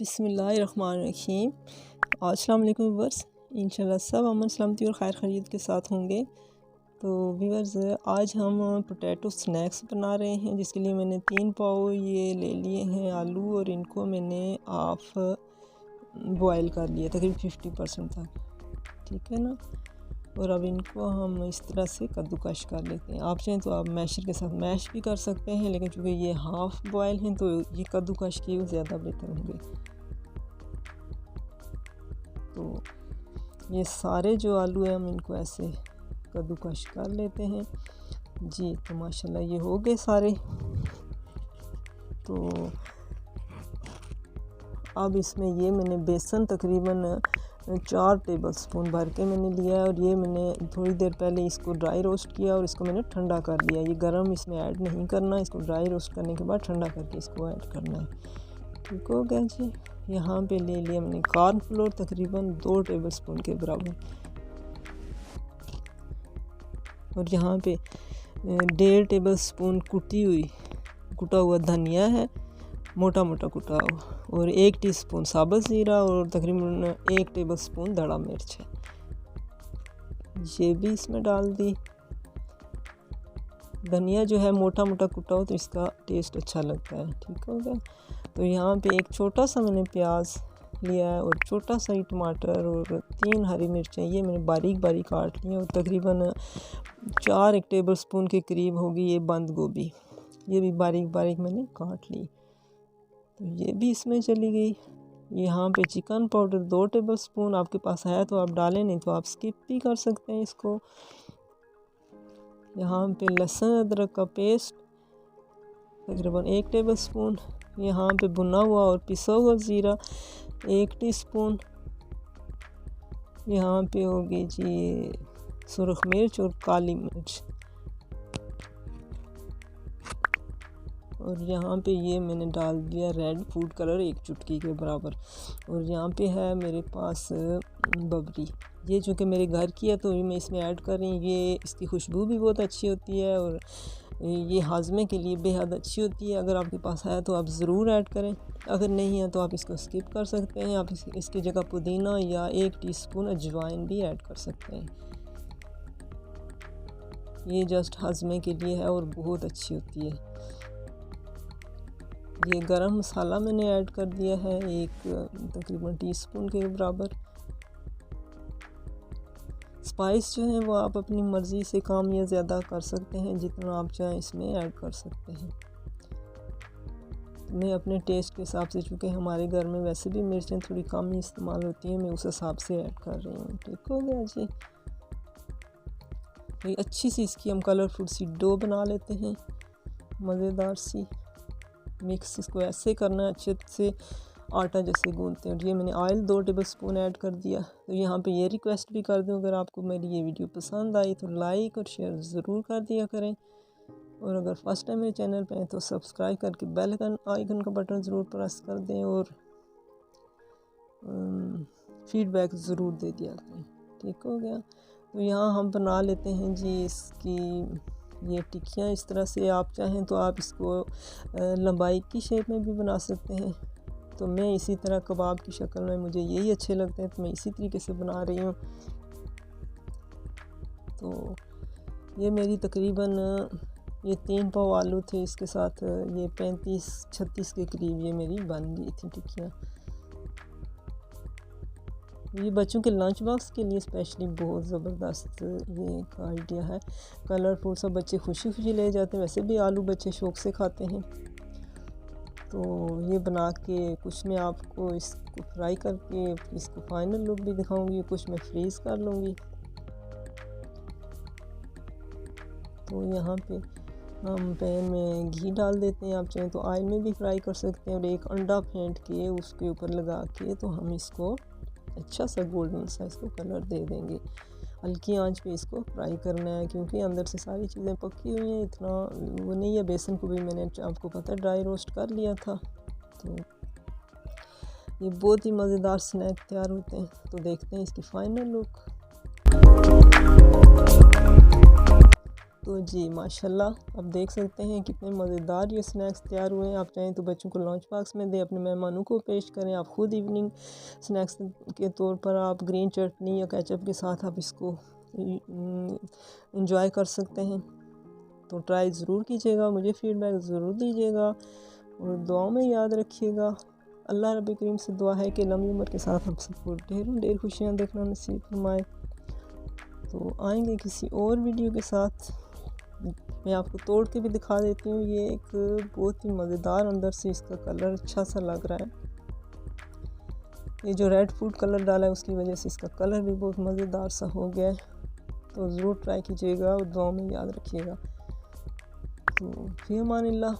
बिस्मिल्लाहिर्रहमानिर्रहीम। अस्सलाम वालेकुम व्यूअर्स, इंशाल्लाह सब अमन सलामती और खैर खैरियत के साथ होंगे। तो व्यूअर्स, आज हम पोटैटो स्नैक्स बना रहे हैं, जिसके लिए मैंने 3 पाव ये ले लिए हैं आलू, और इनको मैंने हाफ बॉयल कर लिया तकरीबन 50% तक, ठीक है ना। और अब इनको हम इस तरह से कद्दूकश कर लेते हैं। आप चाहें तो आप मैशर के साथ मैश भी कर सकते हैं, लेकिन चूँकि ये हाफ़ बॉयल हैं तो ये कद्दूकश किए ज़्यादा बेहतर होंगे। तो ये सारे जो आलू हैं हम इनको ऐसे कद्दूकश कर लेते हैं जी। तो माशाल्लाह ये हो गए सारे। तो अब इसमें ये मैंने बेसन तकरीबन 4 टेबल स्पून भर के मैंने लिया है, और ये मैंने थोड़ी देर पहले इसको ड्राई रोस्ट किया और इसको मैंने ठंडा कर लिया। ये गरम इसमें ऐड नहीं करना, इसको ड्राई रोस्ट करने के बाद ठंडा करके इसको ऐड करना है, ठीक हो गया जी। यहाँ पे ले लिया मैंने कॉर्नफ्लोर तकरीबन 2 टेबल स्पून के बराबर, और यहाँ पे 1.5 टेबल स्पून कुटा हुआ धनिया है, मोटा मोटा कुटा हुआ, और 1 टीस्पून साबुत ज़ीरा, और तकरीबन 1 टेबल स्पून धड़ा मिर्च है, ये भी इसमें डाल दी। धनिया जो है मोटा मोटा कुटा हो तो इसका टेस्ट अच्छा लगता है, ठीक हो गया। तो यहाँ पे एक छोटा सा मैंने प्याज लिया है, और छोटा सा ही टमाटर, और 3 हरी मिर्चें ये मैंने बारीक बारीक काट ली, और तकरीबन 1 टेबल स्पून के करीब होगी ये बंद गोभी, ये भी बारीक बारीक मैंने काट ली, तो ये भी इसमें चली गई। यहाँ पे चिकन पाउडर 2 टेबल स्पून, आपके पास है तो आप डालें, नहीं तो आप स्किप भी कर सकते हैं इसको। यहाँ पे लहसुन अदरक का पेस्ट तकरीबन 1 टेबल स्पून। यहाँ पे भुना हुआ और पिसा हुआ ज़ीरा 1 टीस्पून। यहाँ पे होगी जी सुरख मिर्च और काली मिर्च, और यहाँ पे ये मैंने डाल दिया रेड फूड कलर 1 चुटकी के बराबर। और यहाँ पे है मेरे पास बबरी, ये चूँकि मेरे घर की है तो मैं इसमें ऐड कर रही हूँ। ये इसकी खुशबू भी बहुत अच्छी होती है, और ये हाजमे के लिए बेहद अच्छी होती है। अगर आपके पास है तो आप ज़रूर ऐड करें, अगर नहीं है तो आप इसको स्किप कर सकते हैं। आप इसकी जगह पुदीना या 1 टीस्पून अजवाइन भी ऐड कर सकते हैं। ये जस्ट हाजमे के लिए है और बहुत अच्छी होती है। ये गरम मसाला मैंने ऐड कर दिया है 1 तकरीबन टीस्पून के बराबर। स्पाइस जो है वो आप अपनी मर्ज़ी से कम या ज़्यादा कर सकते हैं, जितना आप चाहें इसमें ऐड कर सकते हैं। मैं अपने टेस्ट के हिसाब से, चूँकि हमारे घर में वैसे भी मिर्चें थोड़ी कम ही इस्तेमाल होती हैं, मैं उस हिसाब से ऐड कर रही हूँ, ठीक हो गया जी। ये अच्छी सी इसकी हम कलरफुल सी डो बना लेते हैं, मज़ेदार सी। मिक्स इसको ऐसे करना है, अच्छे से आटा जैसे गूंथते हैं। और ये मैंने ऑयल 2 टेबल स्पून ऐड कर दिया। तो यहाँ पे ये रिक्वेस्ट भी कर दूँ, अगर आपको मेरी ये वीडियो पसंद आई तो लाइक और शेयर ज़रूर कर दिया करें, और अगर फर्स्ट टाइम मेरे चैनल पे हैं तो सब्सक्राइब करके बेल आइकन का बटन ज़रूर प्रेस कर दें, और फीडबैक ज़रूर दे दिया करें, ठीक हो गया। तो यहाँ हम बना लेते हैं जी इसकी ये टिक्कियाँ। इस तरह से आप चाहें तो आप इसको लंबाई की शेप में भी बना सकते हैं। तो मैं इसी तरह कबाब की शक्ल में, मुझे यही अच्छे लगते हैं, तो मैं इसी तरीके से बना रही हूँ। तो ये मेरी तकरीबन ये 3 पाव आलू थे, इसके साथ ये 35-36 के करीब ये मेरी बन गई थी टिक्कियाँ। ये बच्चों के लंच बॉक्स के लिए स्पेशली बहुत ज़बरदस्त ये एक आइडिया है। कलरफुल, सब बच्चे खुशी खुशी ले जाते हैं, वैसे भी आलू बच्चे शौक़ से खाते हैं। तो ये बना के कुछ मैं आपको इसको फ्राई करके इसको फाइनल लुक भी दिखाऊंगी, कुछ मैं फ्रीज़ कर लूँगी। तो यहाँ पे हम पैन में घी डाल देते हैं, आप चाहें तो ऑयल में भी फ्राई कर सकते हैं, और 1 अंडा फेंट के उसके ऊपर लगा के तो हम इसको अच्छा सा गोल्डन सा इसको कलर दे देंगे। हल्की आंच पे इसको फ्राई करना है, क्योंकि अंदर से सारी चीज़ें पकी हुई हैं, इतना वो नहीं है। बेसन को भी मैंने, आपको पता है, ड्राई रोस्ट कर लिया था। तो ये बहुत ही मज़ेदार स्नैक तैयार होते हैं। तो देखते हैं इसकी फ़ाइनल लुक। तो जी माशाल्लाह, अब देख सकते हैं कितने मज़ेदार ये स्नैक्स तैयार हुए हैं। आप चाहें तो बच्चों को लंच बॉक्स में दें, अपने मेहमानों को पेश करें। आप ख़ुद इवनिंग स्नैक्स के तौर पर आप ग्रीन चटनी या केचप के साथ आप इसको इंजॉय कर सकते हैं। तो ट्राई ज़रूर कीजिएगा, मुझे फ़ीडबैक ज़रूर दीजिएगा और दुआओं में याद रखिएगा। अल्लाह रब्बे करीम से दुआ है कि लंबी उम्र के साथ हम सबको ढेरों ढेर खुशियाँ देखना नसीब फरमाए। तो आएंगे किसी और वीडियो के साथ। मैं आपको तोड़ के भी दिखा देती हूँ। ये एक बहुत ही मज़ेदार, अंदर से इसका कलर अच्छा सा लग रहा है। ये जो रेड फूड कलर डाला है उसकी वजह से इसका कलर भी बहुत मज़ेदार सा हो गया है। तो ज़रूर ट्राई कीजिएगा और दुआ में याद रखिएगा। तो फ़ी अमानिल्लाह।